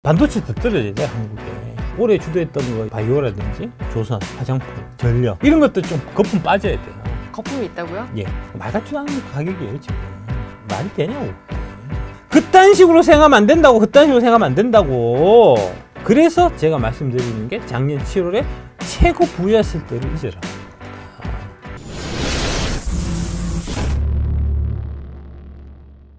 반도체도 떨어져야 돼, 한국에. 올해 주도했던 거 바이오라든지 조선, 화장품, 전력 이런 것도 좀 거품 빠져야 돼요. 거품이 있다고요? 예, 말 같지도 않은 가격이에요 지금. 말이 되냐고. 그딴 식으로 생각하면 안 된다고. 그딴 식으로 생각하면 안 된다고. 그래서 제가 말씀드리는 게 작년 7월에 최고 부유했을 때를 잊어라.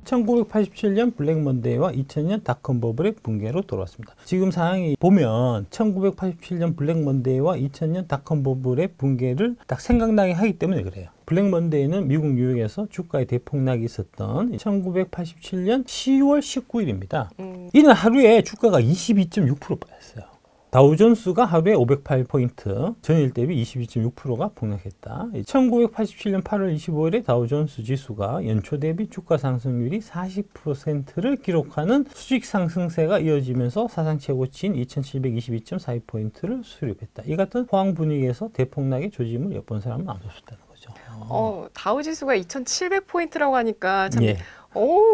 1987년 블랙먼데이와 2000년 닷컴 버블의 붕괴로 돌아왔습니다. 지금 상황이 보면 1987년 블랙먼데이와 2000년 닷컴 버블의 붕괴를 딱 생각나게 하기 때문에 그래요. 블랙먼데이는 미국 뉴욕에서 주가의 대폭락이 있었던 1987년 10월 19일입니다. 이날 하루에 주가가 22.6% 빠졌어요. 다우존스가 하루에 508포인트, 전일 대비 22.6%가 폭락했다. 1987년 8월 25일에 다우존스 지수가 연초 대비 주가 상승률이 40%를 기록하는 수직 상승세가 이어지면서 사상 최고치인 2722.42포인트를 수립했다. 이 같은 호황 분위기에서 대폭락의 조짐을 엿본 사람은 아무도 없었다는 거죠. 다우지수가 2700포인트라고 하니까 참, 예.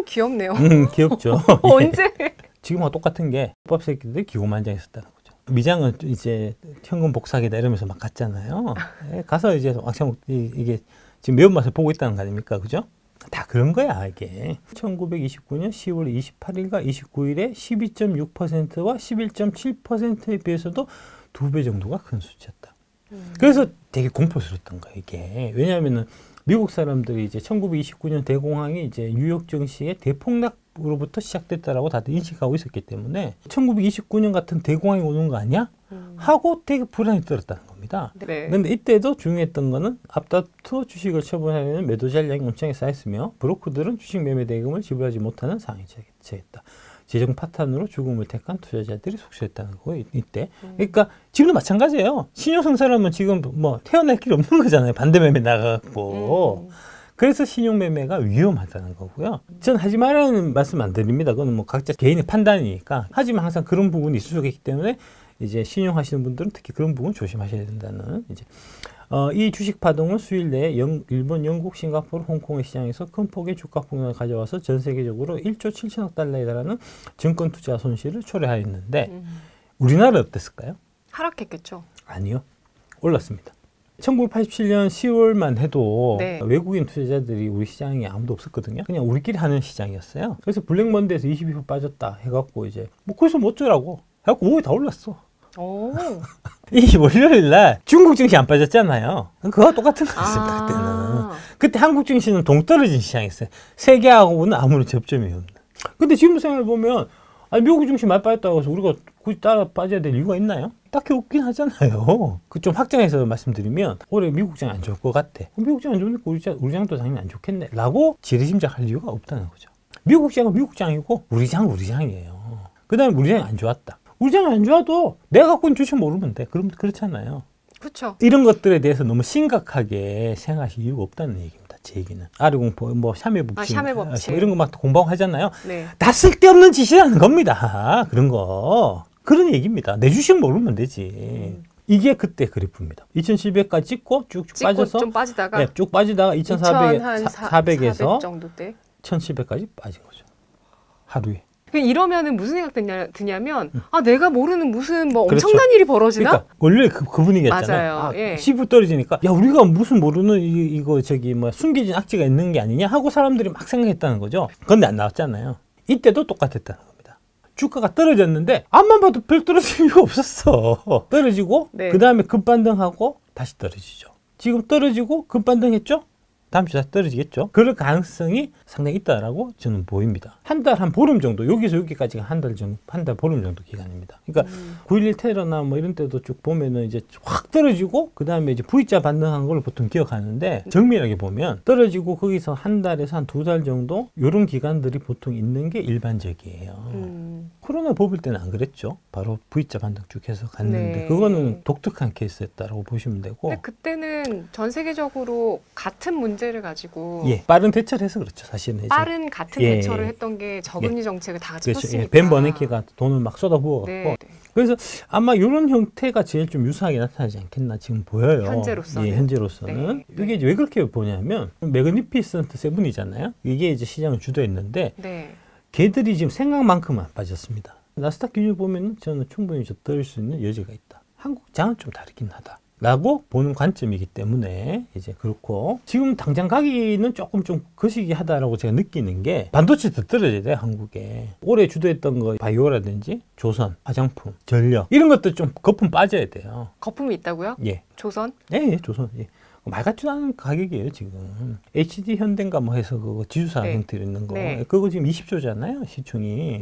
귀엽네요. 귀엽죠. 언제? 지금하고 똑같은 게 법 새끼들이 기고만장했었다는 거죠. 미장은 이제 현금 복사기다 이러면서 막 갔잖아요. 가서 이제 왕창 이게 지금 매운맛을 보고 있다는 거 아닙니까? 그죠? 다 그런 거야, 이게. 1929년 10월 28일과 29일에 12.6%와 11.7%에 비해서도 2배 정도가 큰 수치였다. 그래서 되게 공포스러웠던 거야, 이게. 왜냐하면은 미국 사람들이 이제 1929년 대공황이 이제 뉴욕 증시의 대폭락으로부터 시작됐다라고 다들 인식하고 있었기 때문에 1929년 같은 대공황이 오는 거 아니야? 하고 되게 불안이 떨었다는 겁니다. 네. 근데 이때도 중요했던 거는 앞다투어 주식을 처분하려는 매도 잔량이 엄청나게 쌓였으며 브로커들은 주식 매매 대금을 지불하지 못하는 상황이 처했다. 재정 파탄으로 죽음을 택한 투자자들이 속출했다는 거예요, 이때. 그러니까 지금도 마찬가지예요. 신용성 사람은 지금 뭐 태어날 길 없는 거잖아요. 반대 매매 나가고. 그래서 신용 매매가 위험하다는 거고요. 전 하지 말라는 말씀 안 드립니다. 그건 뭐 각자 개인의 판단이니까. 하지만 항상 그런 부분이 있을 수 있기 때문에 이제 신용하시는 분들은 특히 그런 부분 조심하셔야 된다는 이제. 이 주식 파동은 수일 내에 일본, 영국, 싱가포르, 홍콩의 시장에서 큰 폭의 주가 폭락을 가져와서 전 세계적으로 1조 7천억 달러에 달하는 증권 투자 손실을 초래하였는데 우리나라 어땠을까요? 하락했겠죠. 아니요. 올랐습니다. 1987년 10월만 해도 네. 외국인 투자자들이 우리 시장에 아무도 없었거든요. 그냥 우리끼리 하는 시장이었어요. 그래서 블랙먼데이에서 22% 빠졌다 해갖고 이제 뭐 거기서 뭐 어쩌라고 해갖고 오후에 다 올랐어. 이 월요일 날 중국 증시 안 빠졌잖아요. 그거와 똑같은 거였습니다. 그때는. 그때 한국 증시는 동떨어진 시장이었어요. 세계하고는 아무런 접점이 없는. 근데 지금 생각해 보면 미국 증시 많이 빠졌다고 해서 우리가 굳이 따라 빠져야 될 이유가 있나요? 딱히 없긴 하잖아요. 그 좀 확장해서 말씀드리면 올해 미국 장 안 좋을 것 같아. 미국 장 안 좋으니까 우리 장도 당연히 안 좋겠네 라고 지레짐작할 이유가 없다는 거죠. 미국 장은 미국 장이고 우리 장은 우리 장이에요. 그 다음에 우리 장이 안 좋았다. 우리 장이 안 좋아도 내가 갖고 있는 주식 모르면 돼. 그럼 그렇잖아요. 그렇죠. 이런 것들에 대해서 너무 심각하게 생각하실 이유가 없다는 얘기입니다. 제 얘기는. 아르공포, 뭐 샤메 법칙, 샤메 법칙. 뭐 이런 거 막 공부하고 하잖아요. 네. 다 쓸데없는 짓이라는 겁니다. 그런 거. 그런 얘기입니다. 내 주식 모르면 되지. 이게 그때 그래프입니다. 2700까지 찍고 쭉쭉 빠져서 좀 빠지다가 네, 쭉 빠지다가 2400에서 400 정도 때 1700까지 빠진 거죠. 하루에. 이러면은 무슨 생각 드냐면 내가 모르는 무슨 뭐 그렇죠. 엄청난 일이 벌어지나? 그러니까 원래 그 분위기였잖아요. 맞아요. 예. 10% 떨어지니까 야 우리가 무슨 모르는 이거 저기 뭐 숨겨진 악재가 있는 게 아니냐 하고 사람들이 막 생각했다는 거죠. 그런데 안 나왔잖아요. 이때도 똑같았다는 겁니다. 주가가 떨어졌는데 앞만 봐도 별 떨어질 이유가 없었어. 떨어지고 네. 그 다음에 급반등하고 다시 떨어지죠. 지금 떨어지고 급반등했죠? 다음 주 다시 떨어지겠죠. 그럴 가능성이 상당히 있다라고 저는 보입니다. 한 달, 한 보름 정도, 여기서 여기까지가 한 달 보름 정도 기간입니다. 그러니까 9.11 테러나 뭐 이런 때도 쭉 보면은 이제 확 떨어지고 그 다음에 이제 V자 반등한 걸 보통 기억하는데 정밀하게 보면 떨어지고 거기서 한 달에서 한 2달 정도 이런 기간들이 보통 있는 게 일반적이에요. 코로나 뽑을 때는 안 그랬죠. 바로 V자 반등 쭉 해서 갔는데 네. 그거는 독특한 케이스였다라고 보시면 되고. 근데 그때는 전 세계적으로 같은 문제를 가지고 빠른 대처를 해서 그렇죠. 사실은 빠른 같은 대처를 했던 게 저금리 정책을 다 같이 그렇죠. 폈으니까. 벤 버냉키가 돈을 막 쏟아부어갖고 네. 그래서 아마 이런 형태가 제일 좀 유사하게 나타나지 않겠나 지금 보여요. 현재로서는. 현재로서는. 네. 이게 이제 왜 그렇게 보냐면 매그니피센트 세븐이잖아요. 이게 이제 시장을 주도했는데 네. 걔들이 지금 생각만큼은 안 빠졌습니다. 나스닥 기준을 보면 저는 충분히 더 수 있는 여지가 있다. 한국 장은 좀 다르긴 하다. 라고 보는 관점이기 때문에 이제 그렇고 지금 당장 가기는 조금 좀 거시기 하다라고 제가 느끼는 게 반도체 더 떨어져야 돼 한국에. 올해 주도했던 거 바이오라든지 조선, 화장품, 전력 이런 것도 좀 거품 빠져야 돼요. 거품이 있다고요? 예. 조선? 예, 조선. 예. 말 같지도 않은 가격이에요 지금. HD 현대인가 뭐 해서 그거 지주사 네. 형태로 있는 거. 네. 그거 지금 20조잖아요 시총이.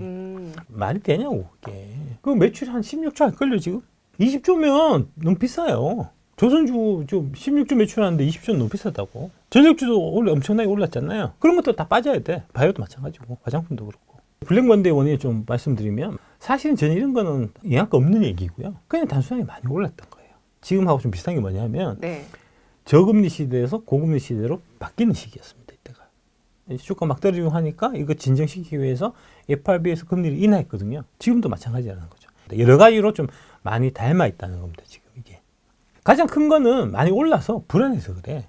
말이 되냐고 그게. 그 매출이 한 16조 안 걸려 지금. 20조면 너무 비싸요. 조선주 좀 16조 매출하는데 20조는 너무 비싸다고. 전력주도 원래 엄청나게 올랐잖아요. 그런 것도 다 빠져야 돼. 바이오도 마찬가지고 화장품도 그렇고. 블랙먼데이 원인을 좀 말씀드리면 사실은 저는 이런 거는 영향가 없는 얘기고요. 그냥 단순하게 많이 올랐던 거예요. 지금하고 좀 비슷한 게 뭐냐면 네. 저금리 시대에서 고금리 시대로 바뀌는 시기였습니다. 이때가. 주가 막 떨어지고 하니까 이거 진정시키기 위해서 FRB에서 금리를 인하했거든요. 지금도 마찬가지라는 거죠. 여러 가지로 좀 많이 닮아 있다는 겁니다. 지금 이게. 가장 큰 거는 많이 올라서 불안해서 그래.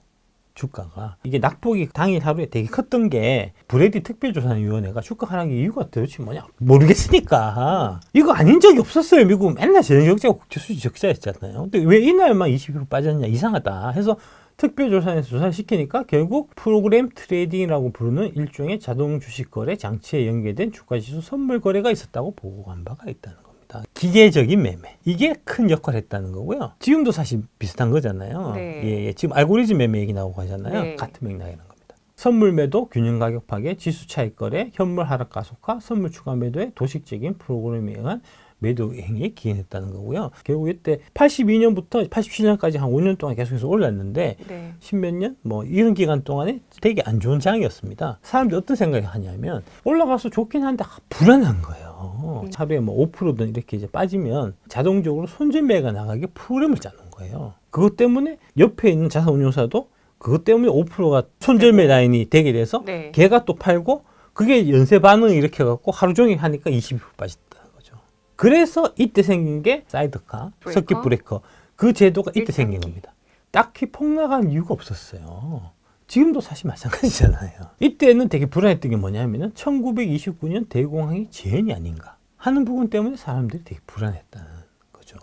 주가가. 이게 낙폭이 당일 하루에 되게 컸던 게 브래디 특별조사위원회가 주가 하락의 이유가 도대체 뭐냐 모르겠으니까. 이거 아닌 적이 없었어요. 미국 맨날 재정적자가 국제수지 적자였잖아요. 근데 왜 이날만 20% 빠졌냐 이상하다 해서 특별조사에서 조사를 시키니까 결국 프로그램 트레이딩이라고 부르는 일종의 자동 주식 거래 장치에 연계된 주가지수 선물 거래가 있었다고 보고한 바가 있다는 겁니다. 기계적인 매매. 이게 큰 역할을 했다는 거고요. 지금도 사실 비슷한 거잖아요. 네. 예, 지금 알고리즘 매매 얘기 나오고 하잖아요. 네. 같은 맥락이라는 겁니다. 선물 매도, 균형 가격 파괴, 지수 차익 거래, 현물 하락 가속화, 선물 추가 매도의 도식적인 프로그램에 의한 매도 행위에 기인했다는 거고요. 결국 이때 82년부터 87년까지 한 5년 동안 계속해서 올랐는데 네. 십몇 년 뭐 이런 기간 동안에 되게 안 좋은 장이었습니다. 사람들이 어떤 생각을 하냐면 올라가서 좋긴 한데 불안한 거예요. 하루에 뭐 5%든 이렇게 이제 빠지면 자동적으로 손절매가 나가게 프로그램을 짜는 거예요. 그것 때문에 옆에 있는 자산운용사도 그것 때문에 5%가 손절매 라인이 되게 돼서 네. 걔가 또 팔고 그게 연쇄 반응을 일으켜갖고 하루 종일 하니까 20% 빠졌다는 거죠. 그래서 이때 생긴 게 사이드카, 브레이커? 서킷 브레이커 그 제도가 이때 일단기. 생긴 겁니다. 딱히 폭락한 이유가 없었어요. 지금도 사실 마찬가지잖아요. 이때는 되게 불안했던 게 뭐냐면은 1929년 대공황이 재현이 아닌가 하는 부분 때문에 사람들이 되게 불안했다는 거죠.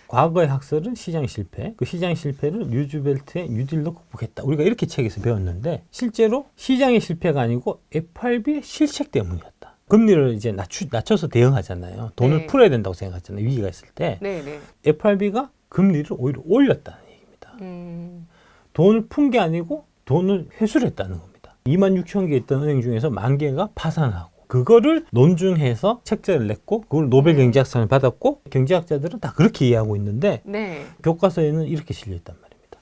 과거의 학설은 시장 실패, 그 시장 실패를 뉴즈벨트의 뉴딜로 극복했다. 우리가 이렇게 책에서 배웠는데 실제로 시장의 실패가 아니고 FRB의 실책 때문이었다. 금리를 이제 낮춰서 대응하잖아요. 돈을 네. 풀어야 된다고 생각하잖아요. 위기가 있을 때. 네, 네. FRB가 금리를 오히려 올렸다는 얘기입니다. 돈을 푼 게 아니고 돈을 회수를 했다는 겁니다. 26,000개 있던 은행 중에서 10,000개가 파산하고 그거를 논중해서 책자를 냈고 그걸 노벨 경제학상을 받았고 경제학자들은 다 그렇게 이해하고 있는데 네. 교과서에는 이렇게 실려있단 말입니다.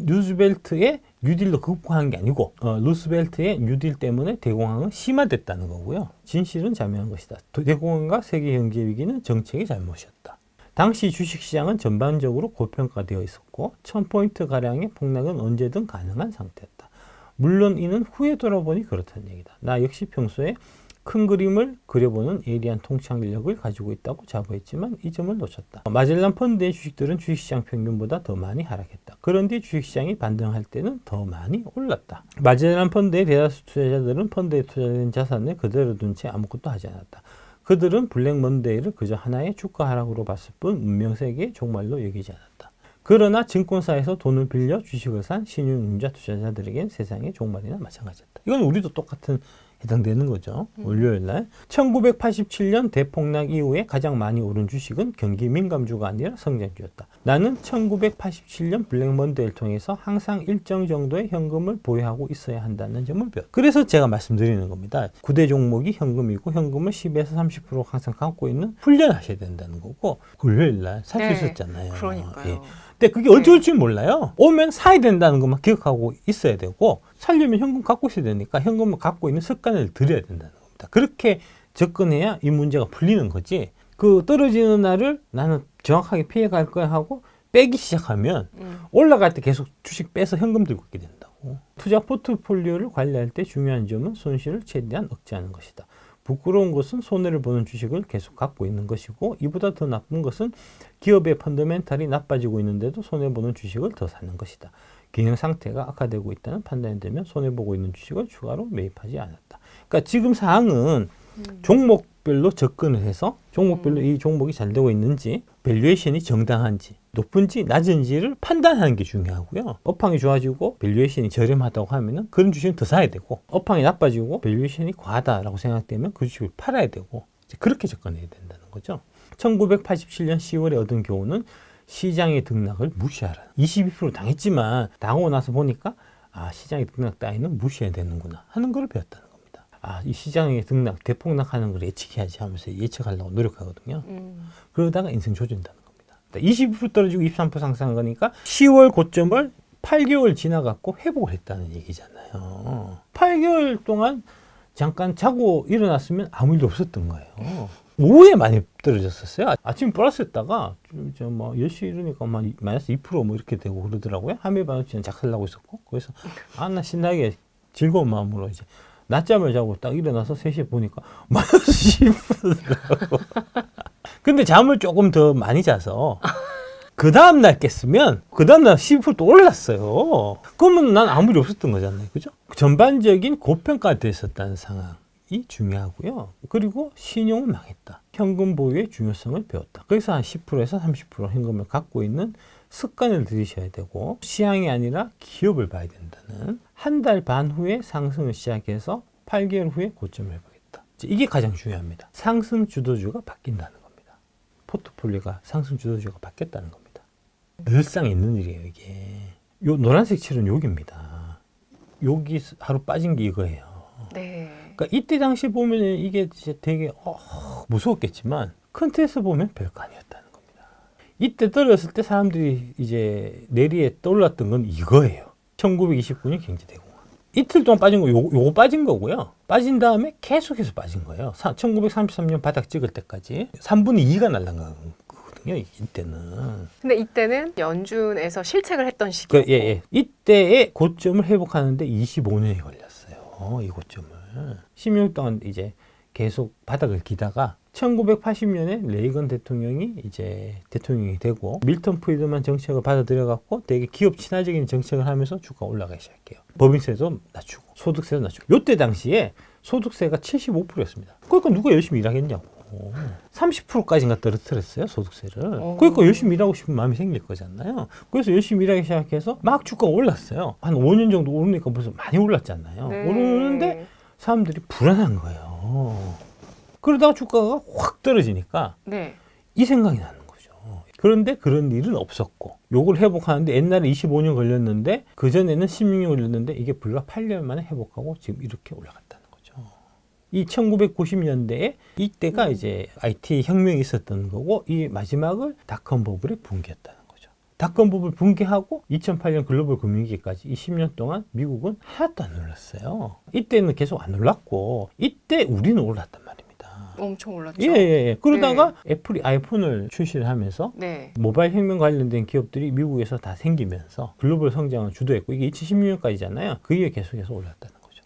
루스벨트의 뉴딜로 극복한 게 아니고 루스벨트의 뉴딜 때문에 대공황은 심화됐다는 거고요. 진실은 자명한 것이다. 대공황과 세계 경제 위기는 정책의 잘못이었다. 당시 주식시장은 전반적으로 고평가되어 있었고 1000포인트 가량의 폭락은 언제든 가능한 상태였다. 물론 이는 후에 돌아보니 그렇다는 얘기다. 나 역시 평소에 큰 그림을 그려보는 예리한 통찰력을 가지고 있다고 자부했지만 이 점을 놓쳤다. 마젤란 펀드의 주식들은 주식시장 평균보다 더 많이 하락했다. 그런데 주식시장이 반등할 때는 더 많이 올랐다. 마젤란 펀드의 대다수 투자자들은 펀드에 투자된 자산을 그대로 둔 채 아무것도 하지 않았다. 그들은 블랙 먼데이를 그저 하나의 주가 하락으로 봤을 뿐 운명세계의 종말로 여기지 않았다. 그러나 증권사에서 돈을 빌려 주식을 산 신용융자 투자자들에겐 세상의 종말이나 마찬가지였다. 이건 우리도 똑같은 해당되는 거죠. 월요일날 1987년 대폭락 이후에 가장 많이 오른 주식은 경기 민감주가 아니라 성장주였다. 나는 1987년 블랙먼데이를 통해서 항상 일정 정도의 현금을 보유하고 있어야 한다는 점을 배웠다. 그래서 제가 말씀드리는 겁니다. 9대 종목이 현금이고 현금을 10에서 30% 항상 갖고 있는 훈련하셔야 된다는 거고 월요일날 살 수 네, 있었잖아요. 그러니까요. 예. 근데 그게 언제 올지 몰라요. 오면 사야 된다는 것만 기억하고 있어야 되고 살려면 현금 갖고 있어야 되니까 현금을 갖고 있는 습관을 들여야 된다는 겁니다. 그렇게 접근해야 이 문제가 풀리는 거지. 그 떨어지는 날을 나는 정확하게 피해갈 거야 하고 빼기 시작하면 올라갈 때 계속 주식 빼서 현금 들고 있게 된다고. 투자 포트폴리오를 관리할 때 중요한 점은 손실을 최대한 억제하는 것이다. 부끄러운 것은 손해를 보는 주식을 계속 갖고 있는 것이고 이보다 더 나쁜 것은 기업의 펀더멘탈이 나빠지고 있는데도 손해보는 주식을 더 사는 것이다. 경영 상태가 악화되고 있다는 판단이 들면 손해보고 있는 주식을 추가로 매입하지 않았다. 그러니까 지금 상황은 종목 종목별로 접근을 해서 종목별로 이 종목이 잘 되고 있는지, 밸류에이션이 정당한지, 높은지 낮은지를 판단하는 게 중요하고요. 업황이 좋아지고 밸류에이션이 저렴하다고 하면은 그런 주식은 더 사야 되고, 업황이 나빠지고 밸류에이션이 과하다라고 생각되면 그 주식을 팔아야 되고, 이제 그렇게 접근해야 된다는 거죠. 1987년 10월에 얻은 교훈은 시장의 등락을 무시하라. 22% 당했지만 당하고 나서 보니까 아, 시장의 등락 따위는 무시해야 되는구나 하는 걸 배웠다는 겁니다. 아, 이 시장의 등락, 대폭락하는 걸 예측해야지 하면서 예측하려고 노력하거든요. 그러다가 인생 조진다는 겁니다. 22% 떨어지고 23% 상승한 거니까 10월 고점을 8개월 지나갖고 회복을 했다는 얘기잖아요. 8개월 동안 잠깐 자고 일어났으면 아무 일도 없었던 거예요. 오후에 많이 떨어졌었어요. 아침 플러스였다가 뭐 10시 이러니까 마이너스 2% 뭐 이렇게 되고 그러더라고요. 하메바누치는 작살나고 있었고, 그래서 나 신나게 즐거운 마음으로 이제 낮잠을 자고 딱 일어나서 3시에 보니까 마이너스 10%더라고. 근데 잠을 조금 더 많이 자서 그 다음날 깼으면 그 다음날 12% 또 올랐어요. 그러면 난 아무 일 없었던 거잖아요. 그죠? 전반적인 고평가됐었다는 상황이 중요하고요. 그리고 신용은 망했다. 현금 보유의 중요성을 배웠다. 그래서 한 10%에서 30% 현금을 갖고 있는 습관을 들이셔야 되고, 시향이 아니라 기업을 봐야 된다는, 한 달 반 후에 상승을 시작해서 8개월 후에 고점을 해보겠다. 이게 가장 중요합니다. 상승 주도주가 바뀐다는 겁니다. 포트폴리오가 상승 주도주가 바뀌었다는 겁니다. 늘상 있는 일이에요, 이게. 요 노란색 칠은 여기입니다. 여기 하루 빠진 게 이거예요. 네. 그러니까 이때 당시 보면 이게 진짜 되게 무서웠겠지만 큰 틀에서 보면 별거 아니었다는 겁니다. 이때 떨어졌을 때 사람들이 이제 내리에 떠올랐던 건 이거예요. 1929년 경제대공황. 이틀 동안 빠진 거 요거 빠진 거고요. 빠진 다음에 계속해서 빠진 거예요. 1933년 바닥 찍을 때까지 3분의 2가 날아간 거거든요. 이때는. 근데 이때는 연준에서 실책을 했던 시기였고. 예. 이때의 고점을 회복하는데 25년이 걸렸어요. 이 고점을. 10년 동안 이제 계속 바닥을 기다가 1980년에 레이건 대통령이 이제 대통령이 되고, 밀턴 프리드만 정책을 받아들여갖고 되게 기업 친화적인 정책을 하면서 주가가 올라가기 시작해요. 법인세도 낮추고 소득세도 낮추고. 요때 당시에 소득세가 75%였습니다. 그러니까 누가 열심히 일하겠냐고. 30%까지인가 떨어뜨렸어요, 소득세를. 그러니까 열심히 일하고 싶은 마음이 생길 거잖아요. 그래서 열심히 일하기 시작해서 막 주가가 올랐어요. 한 5년 정도 오르니까 벌써 많이 올랐잖아요. 네. 오르는데 사람들이 불안한 거예요. 그러다가 주가가 확 떨어지니까 네. 이 생각이 나는 거죠. 그런데 그런 일은 없었고, 요걸 회복하는데 옛날에 25년 걸렸는데 그전에는 16년 걸렸는데 이게 불과 8년 만에 회복하고 지금 이렇게 올라갔다는 거죠. 이 1990년대에 이때가 이제 IT 혁명이 있었던 거고, 이 마지막을 닷컴 버블의 붕괴였다는 거죠. 닷컴 버블 붕괴하고 2008년 글로벌 금융위기까지 이 10년 동안 미국은 하나도 안 올랐어요. 이때는 계속 안 올랐고, 이때 우리는 올랐단 말입니다. 엄청 올랐죠. 예. 그러다가 애플이 아이폰을 출시를 하면서 네. 모바일 혁명 관련된 기업들이 미국에서 다 생기면서 글로벌 성장을 주도했고, 이게 2016년까지잖아요. 그 이후에 계속해서 올랐다는 거죠.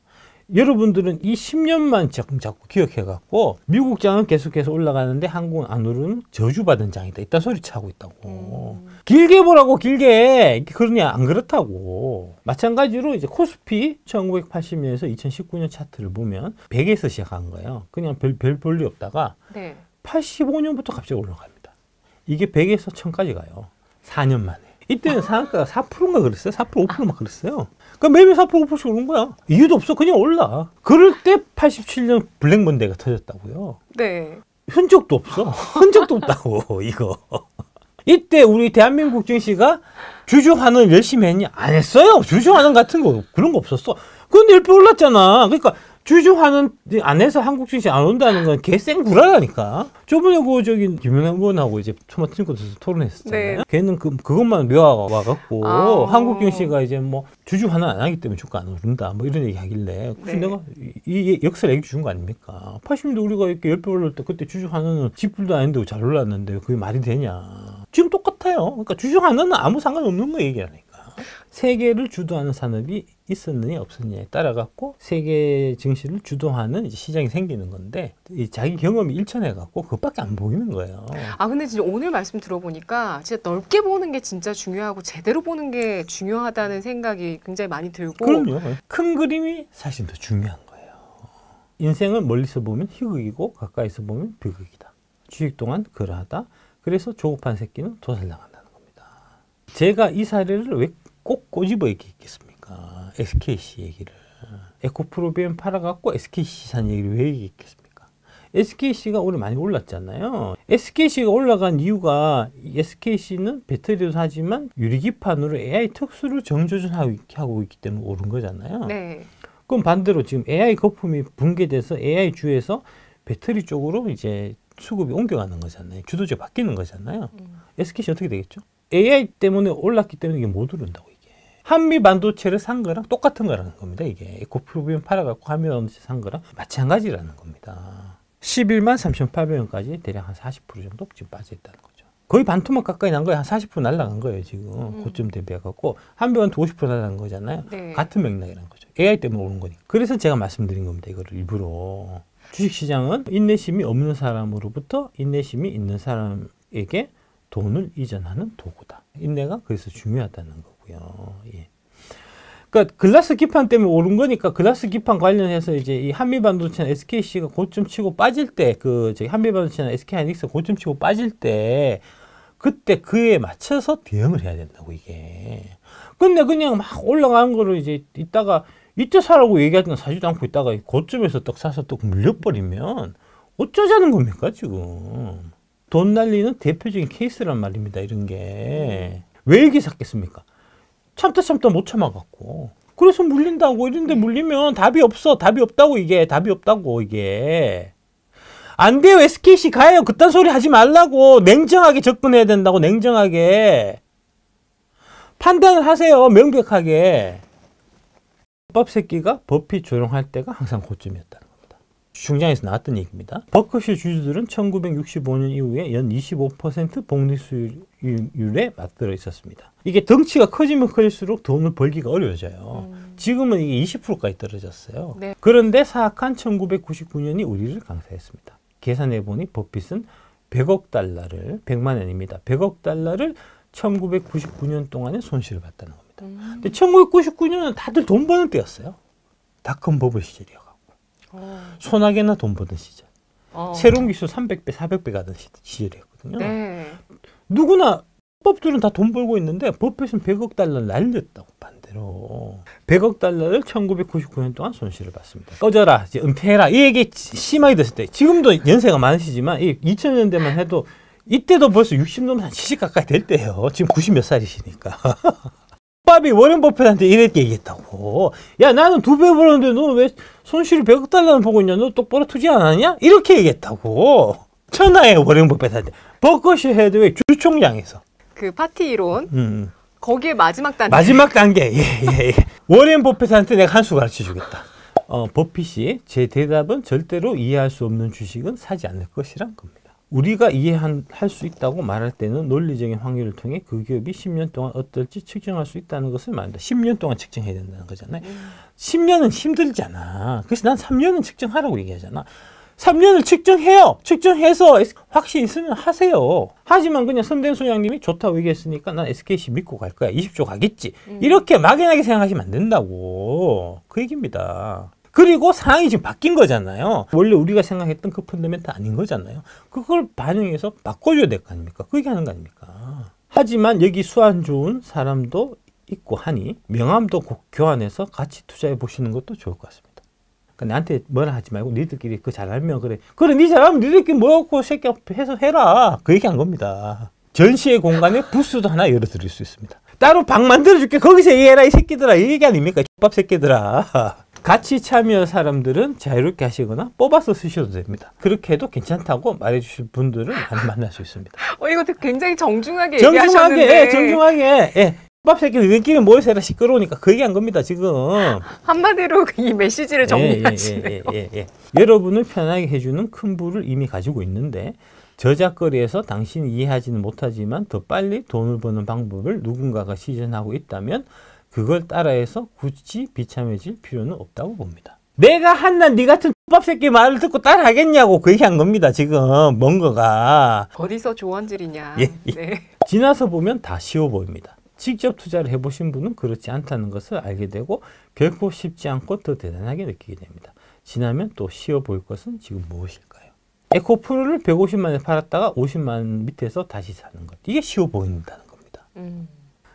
여러분들은 이 10년만 자꾸 기억해갖고 미국장은 계속해서 올라가는데 한국은 안 오르는 저주받은 장이다, 이딴 소리 차고 있다고. 길게 보라고, 길게. 그러냐, 안 그렇다고. 마찬가지로 이제 코스피 1980년에서 2019년 차트를 보면 100에서 시작한 거예요. 그냥 별 볼 일 없다가 네. 85년부터 갑자기 올라갑니다. 이게 100에서 1000까지 가요. 4년 만에. 이때는 상한가가 4%인가 그랬어요. 4% 5%막 그랬어요. 그러니까 매일 4% 5%씩 오른 거야. 이유도 없어. 그냥 올라. 그럴 때 87년 블랙먼데이가 터졌다고요. 네. 흔적도 없어. 흔적도 없다고, 이거. 이때 우리 대한민국 증시가 주주환원 열심히 했냐? 안 했어요. 주주환원 같은 거 그런 거 없었어. 근데 10배 올랐잖아. 그러니까 주주환원 안 해서 한국 증시 안 온다는 건 개생 구라라니까. 저번에 김연아 의원하고 이제 토마토 친구들에서 토론했었잖아요. 네. 걔는 그것만 외워와갖고 한국 증시가 이제 뭐 주주환원 안 하기 때문에 주가 안 오른다, 뭐 이런 얘기 하길래. 그래서 네. 내가 이 역사를 얘기 준 거 아닙니까? 80년대 우리가 이렇게 10배 올릴 때 그때 주주환원은 지불도 아닌데 잘 올랐는데 그게 말이 되냐? 지금 똑같아요. 그러니까 주주환원은 아무 상관없는 거 얘기하니까. 세계를 주도하는 산업이 있었느냐 없었느냐에 따라 갖고 세계 증시를 주도하는 이제 시장이 생기는 건데, 이 자기 경험이 일천해 갖고 그것밖에 안 보이는 거예요. 아 근데 진짜 오늘 말씀 들어보니까 진짜 넓게 보는 게 진짜 중요하고 제대로 보는 게 중요하다는 생각이 굉장히 많이 들고. 그럼요. 큰 그림이 사실 더 중요한 거예요. 인생을 멀리서 보면 희극이고 가까이서 보면 비극이다. 주식 동안 그러하다. 그래서 조급한 새끼는 도살당한다는 겁니다. 제가 이 사례를 왜 꼭 꼬집어 얘기했겠습니까? SKC 얘기를. 에코프로비엠 팔아갖고 SKC 산 얘기를 왜 얘기했겠습니까? SKC가 올해 많이 올랐잖아요. SKC가 올라간 이유가 SKC는 배터리도 사지만 유리기판으로 AI 특수를 정조준하고 있기 때문에 오른 거잖아요. 네. 그럼 반대로 지금 AI 거품이 붕괴돼서 AI 주에서 배터리 쪽으로 이제 수급이 옮겨가는 거잖아요. 주도주가 바뀌는 거잖아요. SKC 어떻게 되겠죠? AI 때문에 올랐기 때문에 이게 못 오른다고 이게. 한미 반도체를 산 거랑 똑같은 거라는 겁니다. 이게 에코프로비엠 팔아갖고 한미 반도체 산 거랑 마찬가지라는 겁니다. 11만 3,800원까지 대략 한 40% 정도 지금 빠져있다는 거죠. 거의 반토막 가까이 난 거예요. 한 40% 날라간 거예요. 지금 고점 대비해갖고 한미 반도체 50% 날라간 거잖아요. 네. 같은 맥락이라는 거죠. AI 때문에 오른 거니까. 그래서 제가 말씀드린 겁니다. 이거를 일부러. 주식시장은 인내심이 없는 사람으로부터 인내심이 있는 사람에게 돈을 이전하는 도구다. 인내가 그래서 중요하다는 거고요. 예. 그러니까 글라스 기판 때문에 오른 거니까 글라스 기판 관련해서 이제 이 한미 반도체나 SKC가 고점 치고 빠질 때 그 저기 한미 반도체나 SK하이닉스 고점 치고 빠질 때 그때 그에 맞춰서 대응을 해야 된다고 이게. 근데 그냥 막 올라가는 거를 이제 이따가 이때 사라고 얘기하지는 사지도 않고 있다가 고점에서 떡 사서 또 물려버리면 어쩌자는 겁니까 지금. 돈 날리는 대표적인 케이스란 말입니다. 이런 게. 왜 이렇게 샀겠습니까? 참다 못 참아갖고. 그래서 물린다고. 이런데 물리면 답이 없어. 답이 없다고 이게. 답이 없다고 이게. 안 돼요. SKC 가요. 그딴 소리 하지 말라고. 냉정하게 접근해야 된다고. 냉정하게. 판단을 하세요. 명백하게. 법 새끼가 버핏 조롱할 때가 항상 고점이었다는 겁니다. 중장에서 나왔던 얘기입니다. 버크셔 주주들은 1965년 이후에 연 25% 복리 수익률에 맞들어 있었습니다. 이게 덩치가 커지면 커질수록 돈을 벌기가 어려워져요. 지금은 이게 20%까지 떨어졌어요. 네. 그런데 사악한 1999년이 우리를 강타했습니다. 계산해보니 버핏은 100억 달러를, 100만 원입니다. 100억 달러를 1999년 동안에 손실을 봤다는 겁니다. 근데 1999년은 다들 돈 버는 때였어요. 닷컴 버블 시절이어가지고. 소나게나 돈 버는 시절. 새로운 기술 300배, 400배 가던 시절이었거든요. 네. 누구나 법들은 다 돈 벌고 있는데 버핏은 100억 달러를 날렸다고 반대로. 100억 달러를 1999년 동안 손실을 봤습니다. 꺼져라, 이제 은퇴해라. 이 얘기 심하게 됐을 때. 지금도 연세가 많으시지만 이 2000년대만 해도 이때도 벌써 60 넘어서 한 70 가까이 될 때예요. 지금 90 몇 살이시니까. 밥이 워렌 버핏한테 이렇게 얘기했다고. 야, 나는 2배 벌었는데 너 왜 손실을 100억 달러를 보고 있냐? 너 똑바로 투자 안 하냐? 이렇게 얘기했다고. 천하의 워렌 버핏한테. 버커셔 해드웨이 주총장에서. 그 파티 이론. 거기에 마지막 단계. 마지막 단계. 예. 워렌 버핏한테 내가 한 수 가르쳐 주겠다. 버핏이 제 대답은 절대로 이해할 수 없는 주식은 사지 않을 것이란 겁니다. 우리가 이해할 수 있다고 말할 때는 논리적인 확률을 통해 그 기업이 10년 동안 어떨지 측정할 수 있다는 것을 말한다. 10년 동안 측정해야 된다는 거잖아요. 10년은 힘들잖아. 그래서 난 3년은 측정하라고 얘기하잖아. 3년을 측정해요. 측정해서 확신 있으면 하세요. 하지만 그냥 선대인 소장님이 좋다고 얘기했으니까 난 SKC 믿고 갈 거야. 20조 가겠지. 이렇게 막연하게 생각하시면 안 된다고. 그 얘기입니다. 그리고 상황이 지금 바뀐 거잖아요. 원래 우리가 생각했던 그 펀더멘트 아닌 거잖아요. 그걸 반영해서 바꿔줘야 될 거 아닙니까? 그 얘기하는 거 아닙니까? 하지만 여기 수완 좋은 사람도 있고 하니 명함도 교환해서 같이 투자해 보시는 것도 좋을 것 같습니다. 그러니까 나한테 뭐라 하지 말고 니들끼리 그거 잘 알면 그래. 그래, 니 잘하면 니들끼리 모여갖고 새끼 해서 해라. 그 얘기한 겁니다. 전시회 공간에 부스도 하나 열어드릴 수 있습니다. 따로 방 만들어줄게. 거기서 얘기해라 이 새끼들아. 이 얘기 아닙니까? X밥 새끼들아. 같이 참여할 사람들은 자유롭게 하시거나 뽑아서 쓰셔도 됩니다. 그렇게 해도 괜찮다고 말해주실 분들은 많이 만날 수 있습니다. 이거 굉장히 정중하게 얘기하셨는데. 정중하게. 예. X밥 새끼들 너희끼리 모여서 해라. 시끄러우니까 그 얘기한 겁니다. 지금. 한마디로 이 메시지를 정리하시네요. 여러분을 편하게 해주는 큰 부를 이미 가지고 있는데 저작거리에서 당신이 이해하지는 못하지만 더 빨리 돈을 버는 방법을 누군가가 시전하고 있다면 그걸 따라해서 굳이 비참해질 필요는 없다고 봅니다. 내가 한낱 네 같은 X밥 새끼 말을 듣고 따라하겠냐고 그 얘기한 겁니다. 지금 뭔가가. 어디서 조언질이냐. 예. 네. 지나서 보면 다 쉬워 보입니다. 직접 투자를 해보신 분은 그렇지 않다는 것을 알게 되고 결코 쉽지 않고 더 대단하게 느끼게 됩니다. 지나면 또 쉬워 보일 것은 지금 무엇일까요? 에코프로를 150만 원에 팔았다가 50만 원 밑에서 다시 사는 것. 이게 쉬워 보인다는 겁니다.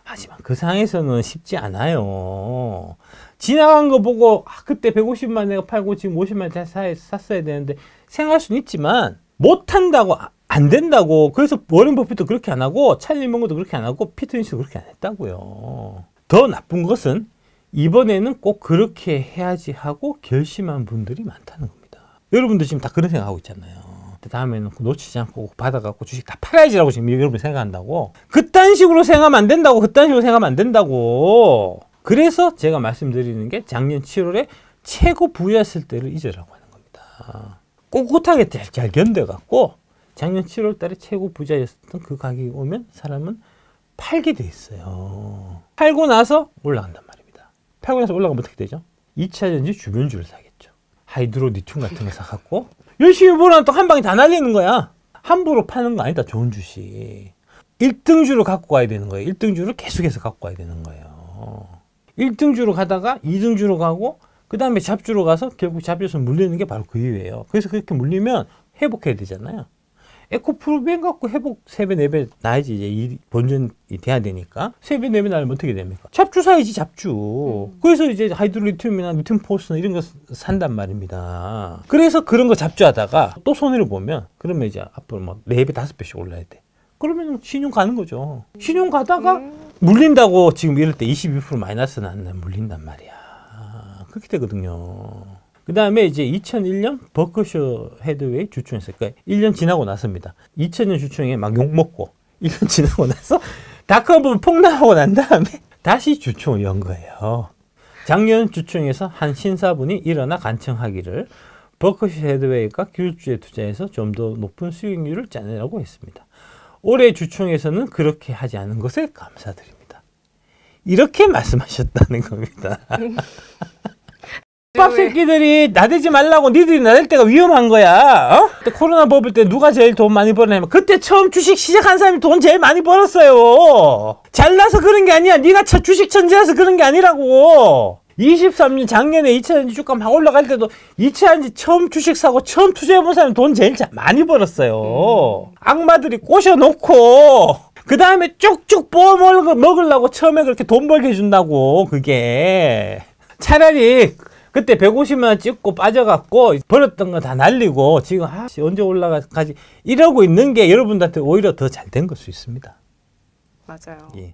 하지만 그 상황에서는 쉽지 않아요. 지나간 거 보고 그때 150만 원 내가 팔고 지금 50만 원 샀어야 되는데 생각할 수는 있지만 못한다고 안 된다고. 그래서 워렌 버핏도 그렇게 안 하고 찰리 멍거도 그렇게 안 하고 피터 린치도 그렇게 안 했다고요. 더 나쁜 것은 이번에는 꼭 그렇게 해야지 하고 결심한 분들이 많다는 겁니다. 여러분도 지금 다 그런 생각하고 있잖아요. 다음에는 놓치지 않고 받아갖고 주식 다 팔아야지라고 지금 여러분이 생각한다고. 그딴 식으로 생각하면 안 된다고. 그딴 식으로 생각하면 안 된다고. 그래서 제가 말씀드리는 게 작년 7월에 최고 부유했을 때를 잊으라고 하는 겁니다. 꿋꿋하게 잘 견뎌갖고 작년 7월 달에 최고 부자였던 그 가격이 오면 사람은 팔게 돼 있어요. 팔고 나서 올라간단 말입니다. 팔고 나서 올라가면 어떻게 되죠? 2차전지 주변주를 사겠죠. 하이드로 리튬 같은 거 사갖고 열심히 벌어놓은 또 한 방에 다 날리는 거야. 함부로 파는 거 아니다. 좋은 주식. 1등주로 갖고 가야 되는 거예요. 1등주를 계속해서 갖고 가야 되는 거예요. 1등주로 가다가 2등주로 가고 그 다음에 잡주로 가서 결국 잡주에서 물리는 게 바로 그 이유예요. 그래서 그렇게 물리면 회복해야 되잖아요. 에코프로벤 갖고 회복 3배, 4배 나야지 이제 이 본전이 돼야 되니까 3배, 4배 나면 어떻게 됩니까? 잡주 사야지 잡주. 그래서 이제 하이드로리튬이나 리튬 포스나 이런 거 산단 말입니다. 그래서 그런 거 잡주하다가 또 손해를 보면 그러면 이제 앞으로 막 4배, 5배씩 올라야 돼. 그러면 신용 가는 거죠. 신용 가다가 물린다고 지금 이럴 때 22% 마이너스 나면 물린단 말이야. 그렇게 되거든요. 그 다음에 이제 2001년 버크셔 해드웨이 주총에서, 그러니까 1년 지나고 나서입니다. 2000년 주총에 막 욕먹고 1년 지나고 나서 닷컴 폭락하고 난 다음에 다시 주총을 연 거예요. 작년 주총에서 한 신사분이 일어나 간청하기를 버크셔 해드웨이가 기술주에 투자해서 좀 더 높은 수익률을 짜내라고 했습니다. 올해 주총에서는 그렇게 하지 않은 것에 감사드립니다. 이렇게 말씀하셨다는 겁니다. 밥 새끼들이 나대지 말라고 니들이 나댈 때가 위험한 거야. 어? 그때 코로나 버블 때 누가 제일 돈 많이 벌었냐면 그때 처음 주식 시작한 사람이 돈 제일 많이 벌었어요. 잘나서 그런 게 아니야. 네가 주식 천재라서 그런 게 아니라고. 23년 작년에 2차전지 주가 막 올라갈 때도 2차전지 처음 주식 사고 처음 투자해본 사람이 돈 제일 많이 벌었어요. 악마들이 꼬셔놓고 그 다음에 쭉쭉 먹으려고 처음에 그렇게 돈 벌게 해준다고. 그게 차라리 그때 150만 원 찍고 빠져갖고 벌었던 거 다 날리고 지금 언제 올라가지 이러고 있는 게 여러분들한테 오히려 더 잘 된 걸 수 있습니다. 맞아요. 예.